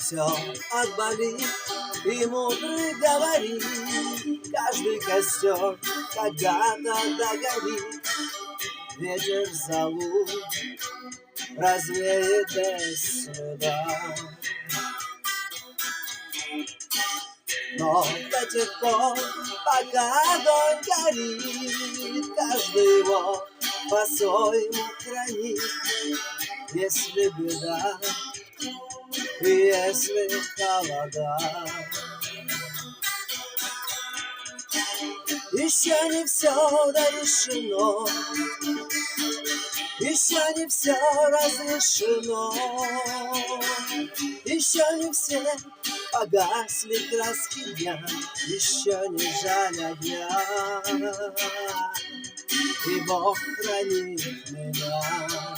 все отболит, и мудрый говорит, каждый костер когда-то догорит. Ветер в залу развеет без следа. Но до тех пор, пока огонь горит, каждый его по-своему хранит. Если беда и если холода, еще не все дорешено, еще не все разрешено, еще не все погасли краски дня, еще не жаль огня, и Бог хранит меня.